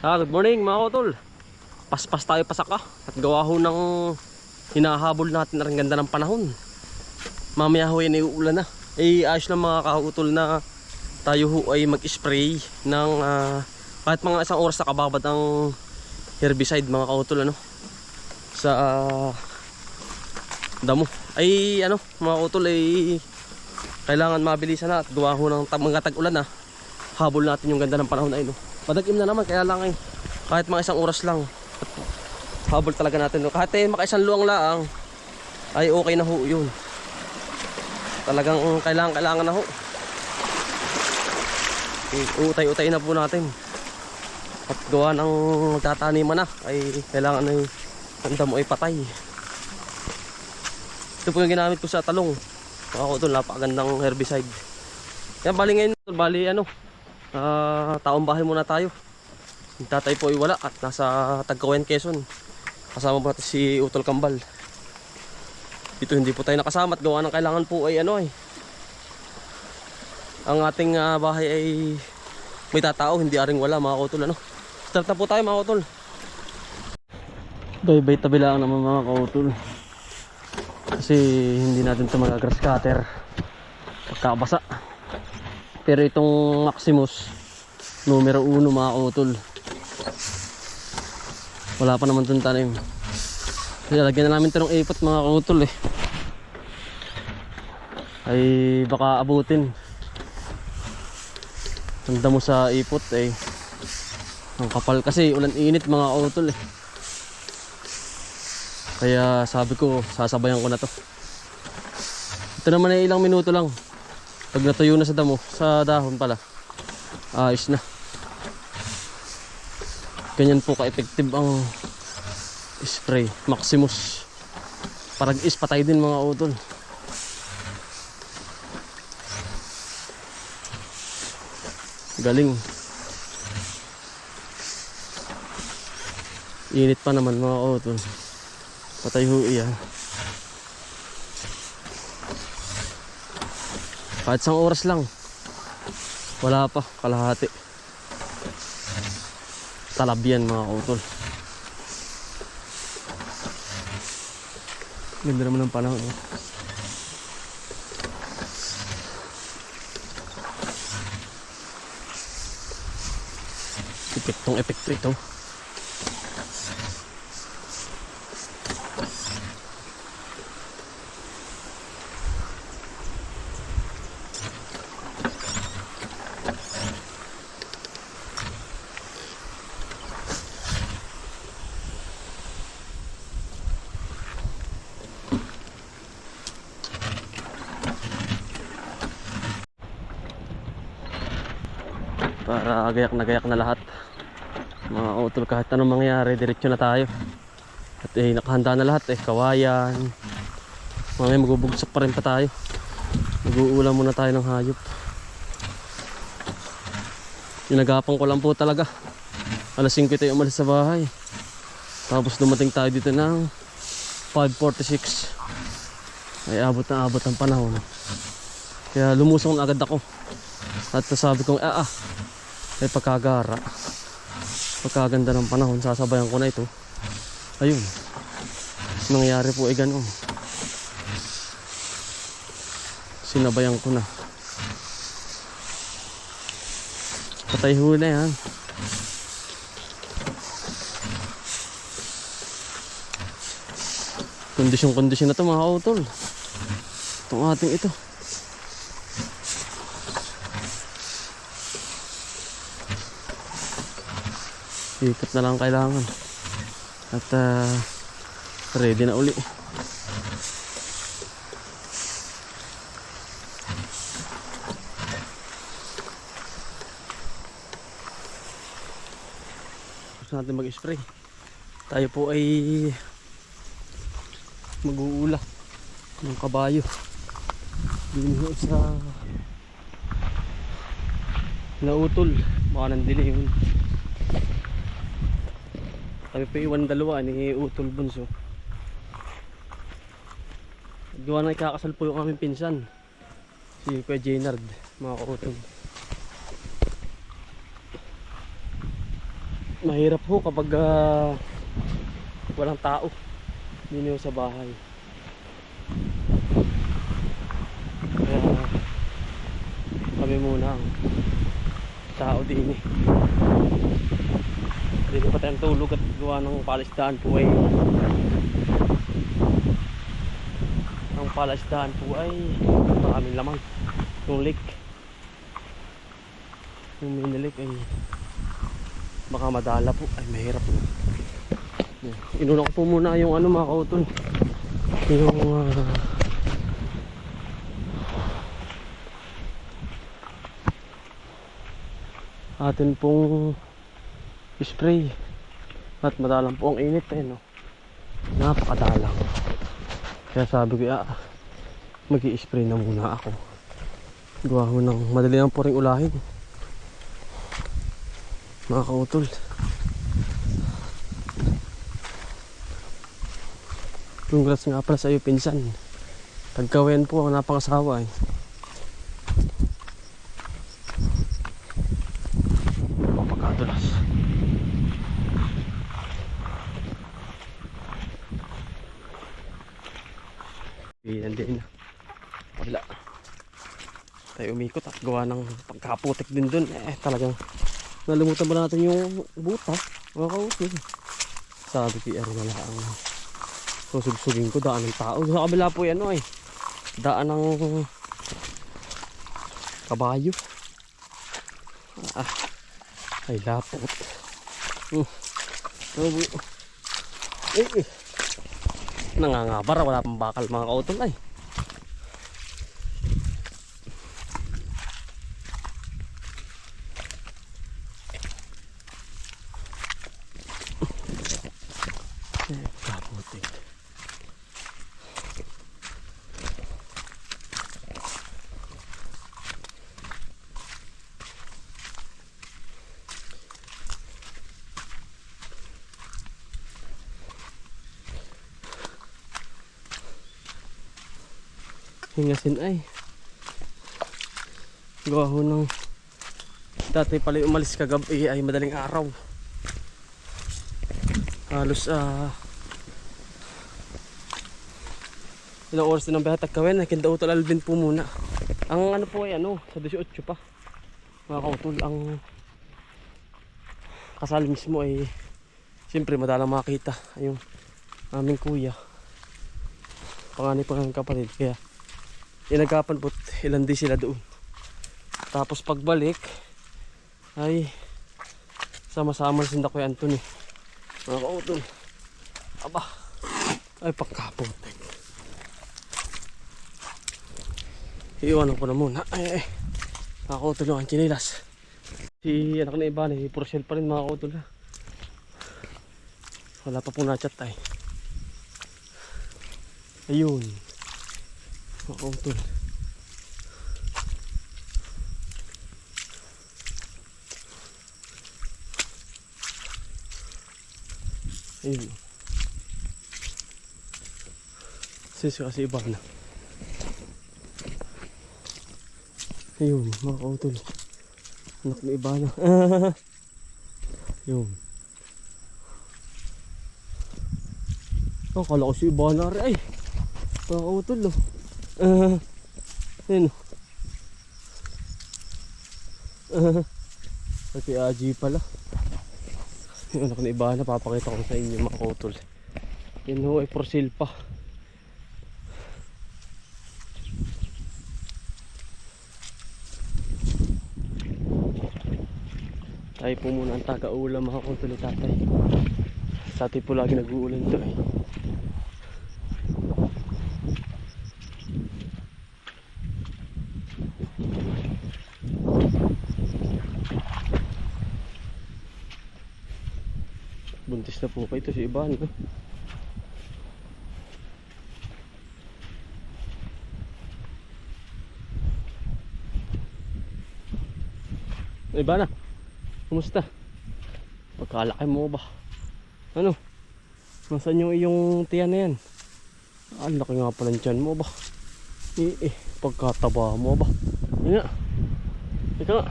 Good morning mga kotol. Paspas tayo pasaka at gawa ho ng hinahabol natin ang ganda ng panahon. Mamaya ho yan ay uulan na. Ayos lang mga kahutol na tayo ho ay mag-spray ng kahit mga isang oras na kababad ang herbicide mga kahutol sa damo. Ay mga kahutol ay kailangan mabilisan na at gawa ho ng mga tag-ulan na. Habol natin yung ganda ng panahon ay Madagim na naman kaya lang kahit mga isang oras lang habol talaga natin kahit makaisang luwang laang ay okay na ho yun. Talagang kailangan na ho. Utay-utay na po natin at gawa ng magtataniman na ay kailangan ay tanda mo ay patay. Ito po yung ginamit ko sa talong. Ako ito napakagandang herbicide. Yan bali ngayon taong bahay muna tayo. Yung tatay po ay wala at nasa Tagkawayan, Quezon. Kasama po natin si Utol Kambal. Dito hindi po tayo nakasama at gawa ng kailangan po ay ang ating bahay ay may tatao, hindi aring wala mga kautol. Start na po tayo mga kautol. Bay-bay tabi lang naman mga kautol. Kasi hindi natin ito magagrass cutter pagkabasa. Pero itong Maximus numero 1 mga kautol, wala pa naman itong tanim. Kaya lagyan na namin ito ng ipot mga kautol ay baka abutin. Tanda mo sa ipot ang kapal kasi ulan init mga kautol Kaya sabi ko sasabayan ko na to. Ito naman ay ilang minuto lang. Pag natuyo na sa damo, sa dahon pala, ayos na. Ganyan po ka-effective ang spray Maximus. Parag-is patay din mga utol. Galing. Init pa naman mga utol. Patay ho iyan. Kahit isang oras lang. Wala pa, kalahati. Talab yan mga kautol. Ganda naman ng panahon Epektong epekto ito. Para gayak na lahat mga utol. Kahit anong mangyari diretso na tayo at nakahanda na lahat kawayan. Mamaya magbubugsak pa rin pa tayo. Mag-uulam muna tayo ng hayop. Ginagapan ko lang po talaga. Alas 5 tayo umalis sa bahay. Tapos dumating tayo dito ng 5:46. Ay abot na abot ang panahon. Kaya lumusong na agad ako. At sabi kong ay pagkagara, pagkaganda ng panahon, sasabayan ko na ito. Ayun, nangyari po ay ganoon. Sinabayan ko na. Patay ho na yan. Kondisyon na ito mga kautol. Itong ating ito. Ikot na lang kailangan. At ready na uli. Gusto natin mag-spray. Tayo po ay mag-uula ng kabayo. Dito sa nautol. Baka nandili yun. Kami pa iwan dalawa ni Utol Bunso. Gawa na ikakasal po yung aming pinsan, si Kuya Jenard, mga kautol. Mahirap ho kapag walang tao dito sa bahay. Kaya kami muna ang tao din eh. Dito pa tayong tulog at gawa ng palisdaan po ay ang palisdaan po ay maraming laman. Yung lake, yung mini lake ay baka madala po, ay mahirap po. Inuna ko po muna yung ano mga kautol, yung atin pong spray at madalang po ang init eh, no? Napakadalang. Kaya sabi ko mag-i-spray na muna ako. Gawa ko ng madali lang po rin ulahin mga kautol. Congrats nga pala sa iyo pinsan, tagkawen po ang napangasawa eh. Napakadulas. Hindi na wala tayo umikot at gawa ng pagkaputik din dun eh, talagang nalimutan ba natin yung buta mga kautol. Sabi ko na lang ang susugsugin ko, daan ng tao. Sa kabila po yan eh, daan ng kabayo. Ay lapot. Nangangabara, wala pang bakal mga kautol ay. Kaputik. Hingasin ay gawa ho ng dati pala umalis kagabi ay madaling araw, halos ilang oras din ang biyahe Tagkawen ay Kindautol Alvin po muna. Ang ano po ay sa 18 pa mga kautol. Ang kasal mismo ay siyempre madalang makita ay yung aming kuya, panganay pa ng kapatid, kaya inagapan po ilan din sila doon. Tapos pagbalik ay sama-sama na sinda Kuya Anthony mga kautol. Aba ay pagkaputik. Iiwanan ko na muna ay mga kautol ang chinilas. Si anak na iba ni Purcell pa rin mga kautol ha. Wala pa pong na-chat ay. Ayun mga kautol. Ayun. Sisi kasi iba na. Ayun mga kautol. Anak na iba na. Ayun. Akala ko si iba na rin ay. Mga kautol ayun. Pati Aji pala. Yung anak na iba na, papakita ko sa inyo mga kautol. Yan ho ay for sale pa. Tayo po muna ang taga-ulam mga kautol ni tatay. Sa atin po lagi nag-uulan to eh. Buntis na po pa ito si Iban. Iban na. Kumusta? Pagkalaki mo ba? Ano? Nasaan yung iyong tiyan na yan? Ang laki nga pala tiyan mo ba? Pagkataba mo ba? Yan nga. Ito nga.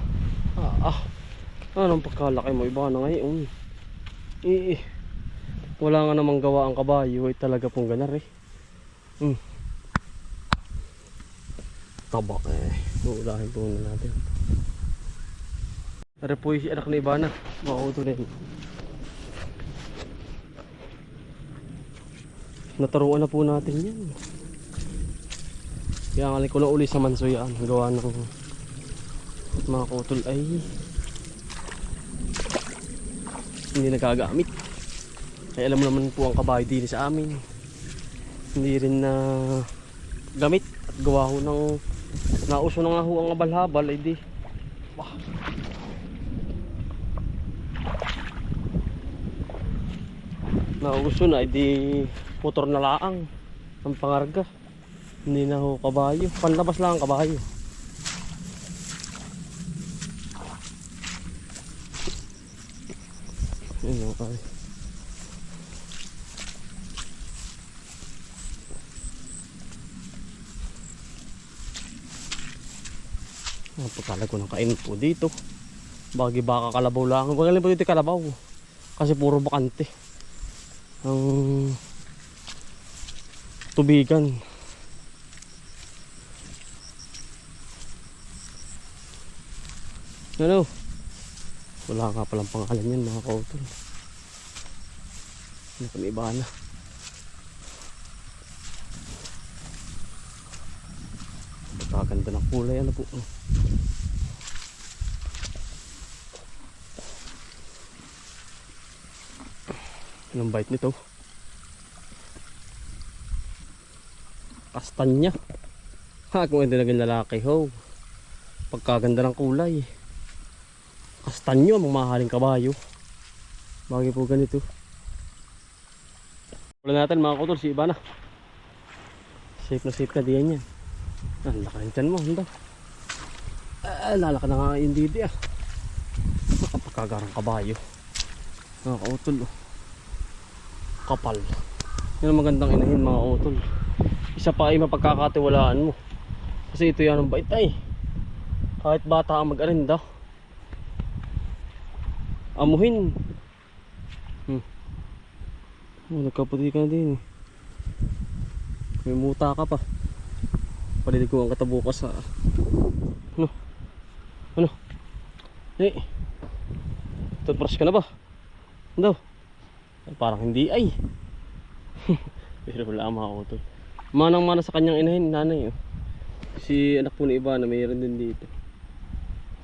Anong pagkalaki mo? Iba na ngayon. Wala nga namang gawa ang kabayo. Ay talaga pong ganar eh. Taba eh. Uulahin po na natin. Tara po yung anak ni Ivana. Makakutulin. Naturuan na po natin yan. Kaya nga ko na uli sa mansoyaan. Gawa ng mga kutol ay hindi nagagamit. Kaya alam mo naman po ang kabayo din sa amin. Hindi rin na gamit. At gawa ho ng nauso na nga ho ang abal-habal. Ay di. Bah. Nauso na ay di motor na laang ang pangarga. Hindi na ho kabayo. Panlabas lang ang kabayo. Yun o ay. Pagkalag ko ng kain po dito. Bagi baka kalabaw lang. Magaling po dito kalabaw. Kasi puro bakante ang tubigan. Ano? Wala nga palang pangalan yan mga kautol. Ano pa iba na? Pagkaganda ng kulay. Ano po? Anong bite nito? Kastanya. Ha, kung hindi naging lalaki ho. Pagkaganda ng kulay. Kastanyo ang mamahaling kabayo. Bagay po ganito. Wala natin mga kutol, si Ivana. Safe na safe ka diyan yan. Ang laki ng tiyan mo, hindi. Lalaki na nga yung didi ah. Nakapagkagarang kabayo. Mga kautol oh. Kapal. Yan ang magandang inahin mga kautol. Isa pa ay mapagkakatiwalaan mo. Kasi ito yan ang bait ay. Kahit bata ang mag-arinda. Amuhin. Nagkaputi ka na din eh. May muta ka pa. Palilig ko ang katabukas sa ano? Ano? Eh toothbrush ka na ba? Ano? Ay, parang hindi ay. Pero wala mga kautol. Manang-mana sa kanyang inahin, nanay oh. Si anak po ni Ivana mayroon din dito.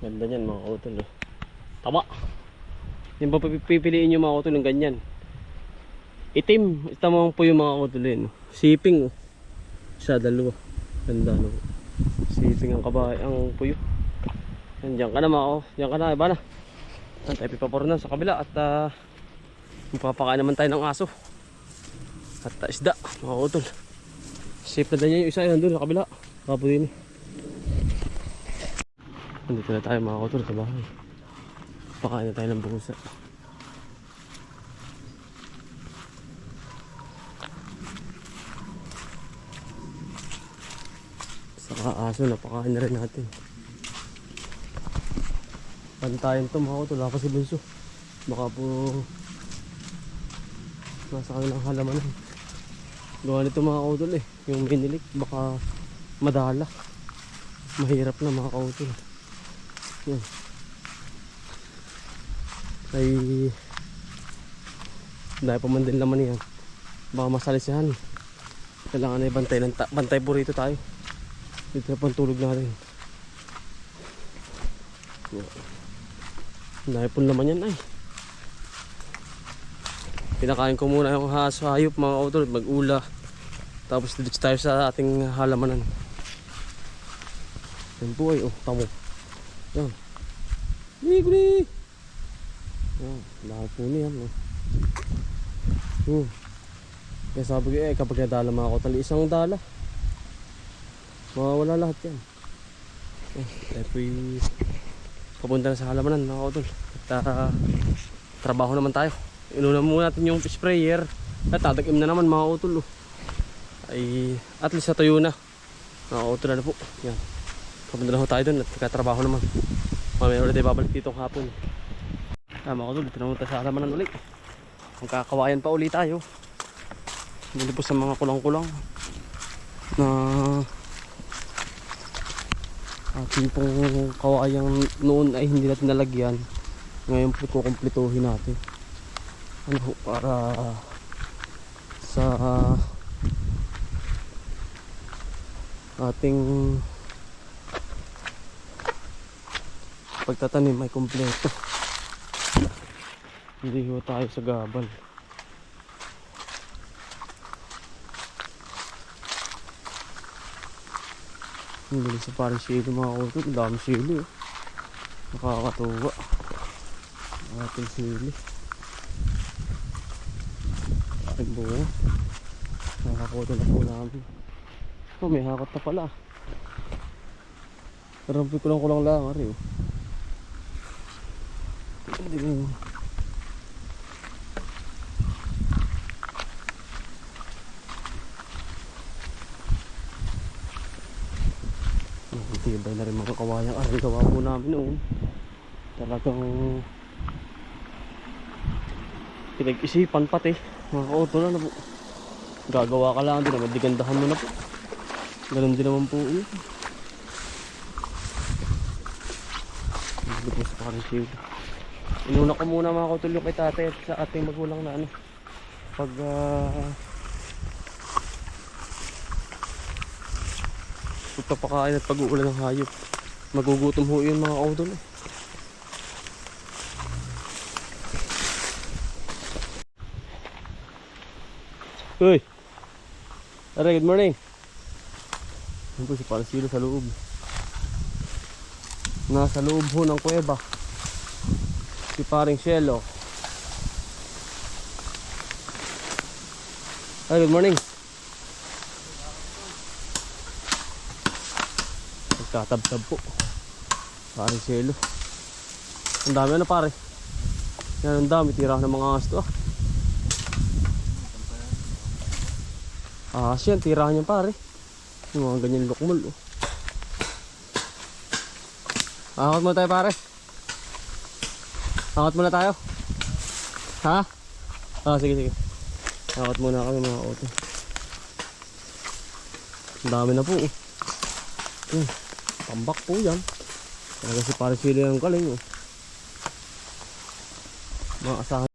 Ganda niyan mga kautol oh. Taba. Yung ba pipiliin nyo mga kautol ng ganyan? Itim. Tama po yung mga kautol yun. Siping oh. Isa, dalawa. Ganda no. Siping ang kabay, ang puyo. Yan, dyan ka na mga oh. Dyan ka na Ivana. Tayo pipapor na sa kabila. At magpapakain naman tayo ng aso. At isda mga kautol. Safe na din yung isa yun doon sa kabila. Kapo din eh. Nandito na tayo mga kautol sa bahay. Pakain na tayo ng buhusa. Saka aso napakain na rin natin. Pantayan to mga kautol. Wala pa si Bunso. Baka po nasa kanilang halamanan. Gawa nito mga kautol eh. Yung minilik baka madala. Mahirap na mga kautol. Yan. Ay dahil pa man din laman yan. Baka masalisihan. Kailangan ay bantay po rito tayo. Dito na pang tulog natin. Dahil po laman yan ay. Pinakain ko muna yung hayop mga kautol. Mag-ula. Tapos dito tayo sa ating halamanan. Yan po ay oh, tamo. Yan. Guli! Yan, lahat po niyan oh. Kaya sabi ko eh kapag nadala mga kautol, isang dala mawawala lahat yan. Tayo po papunta na sa halamanan mga kautol. At trabaho naman tayo. Inuna muna natin yung sprayer. At tatagim na naman mga kautol oh. Ay at least natuyo na mga kautol na po. Yan. Papunta na ho tayo dun at katrabaho naman. Mamaya ulit tayo babalik dito hapon. Mga kautol, dito naman tayo sa halamanan ulit. magkakawayan pa ulit tayo. Hindi po sa mga kulang-kulang na ating pong kawayang noon ay hindi natin nalagyan. Ngayon po kukumpletuhin natin. Ano po, para sa ating pagtatanim ay kumpleto. Hindi ho tayo sa gabal. Ang bilis sa parang silo mga kutot. Ang dami silo. Nakakatuwa. Ating sili. Ating bunga. Nakakakuto na po namin. Oh, may hakot na pala. Rampi ko lang lang. Ari, oh. Hindi mo. Tibay na rin mga kawayang aral gawa po namin noon. Talagang pinag-isipan pati mga ka-auto na po. Gagawa ka lang din naman, digandahan mo na po. Ganun din naman po yun. Hindi po sa parang shield. Inuna ko muna mga ka-auto kay tatay at sa ating magulang na ano, pag pagpapakain at pag-uulan ng hayop. Magugutom ho yun mga ka-auto na. Uy! Aray, good morning! Yan po si Pansilo sa loob. Nasa loob ho ng kuweba. Si paring Shelo. Ay, good morning! Nagtatabtab po. Paring Shelo. Ang dami ano pare? Yan ang dami, tira ng mga asto ah. Ah, siya, tirahan niya pare. Yung mga ganyan lukmol oh. Akot muna tayo pare. Akot muna tayo. Ha? Ah, sige sige. Akot muna kami mga auto. Ang dami na po oh. Tambak po yan. Talaga si pare sila yung galing oh. Mga asahan.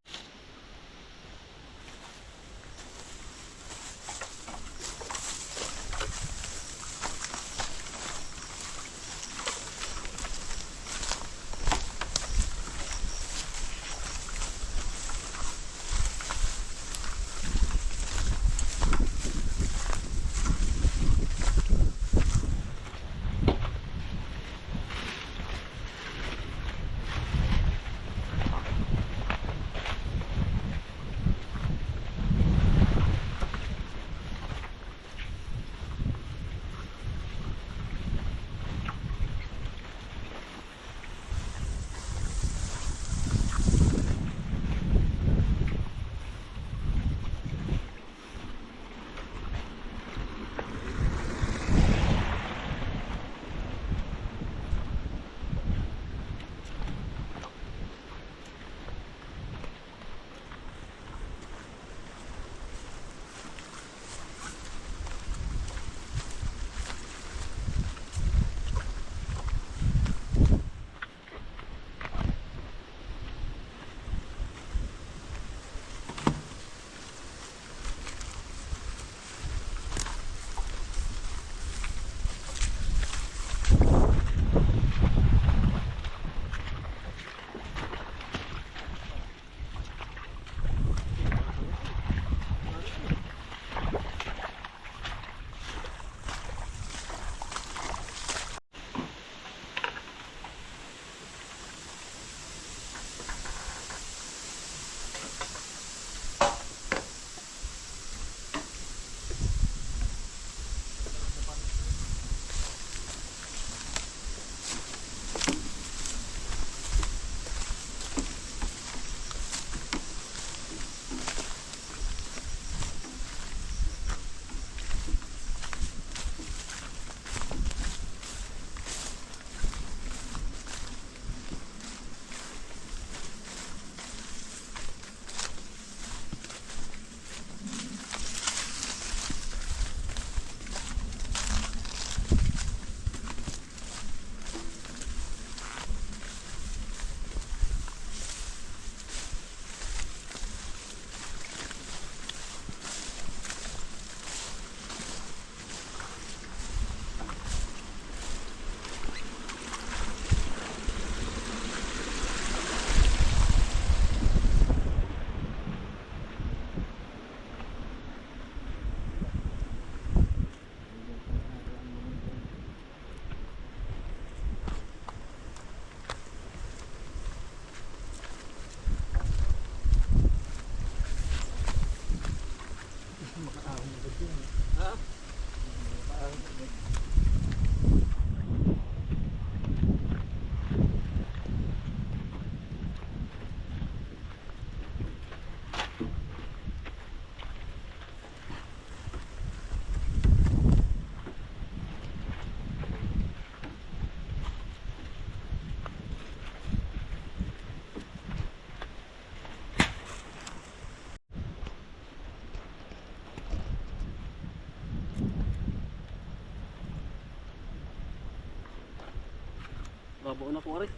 Babaw na po rin.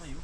Ayo.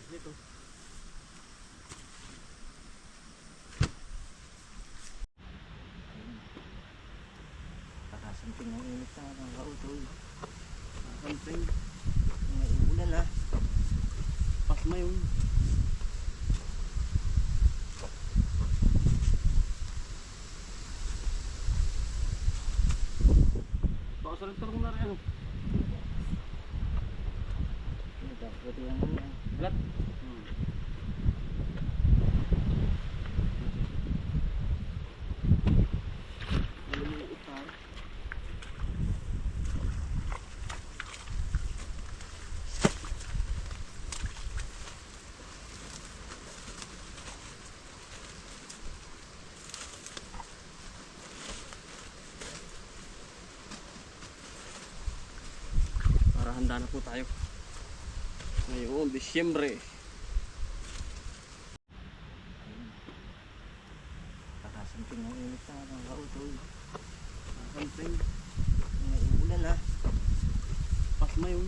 Nito. Kakasamping ng init na ng kautol. Kakasamping. May ulan ha. Pasma yun. Baka sa rin na rin ano. Pwede yan yan. Lat. Para handa na po tayo. Ngayon, Disyembre. Kakasamping ng init na ng kautol. Kakasamping. May ulan ha. Pasma yun.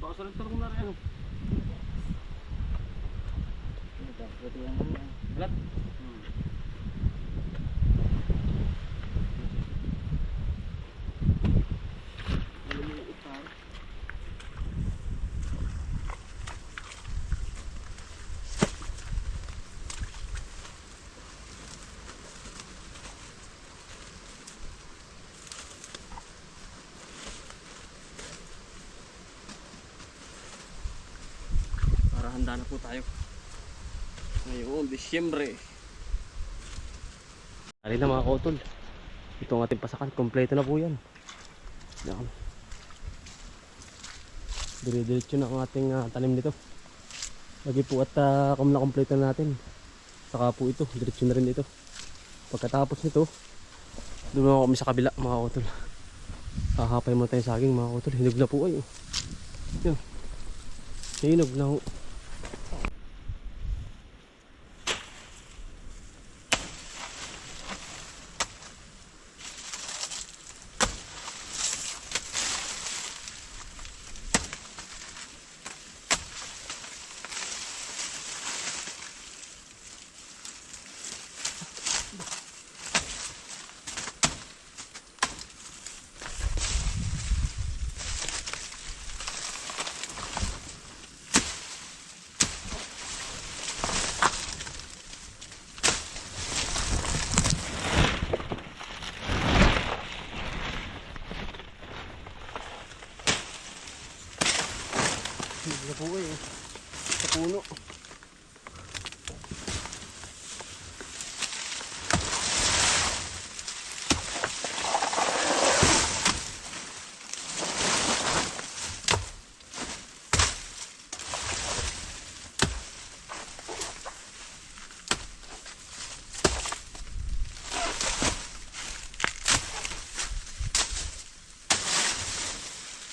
Baka sa rin na rin ano. Pwede yan yan. Lat. Para handa na po tayo. Ngayon, Disyembre. Dali na mga kautol. Ito ang ating pasakan. Kompleto na po yan. Yan. Dire-diretso na ang ating tanim nito. Lagi po at kung na-kompleto na natin. Saka po ito. Diretso na rin ito. Pagkatapos nito, doon ako kami sa kabila mga kautol. Kakapay mo tayo saging mga kautol. Hinog na po ay. Yan. Hinog na ho. Hinog na po ay. Sa puno.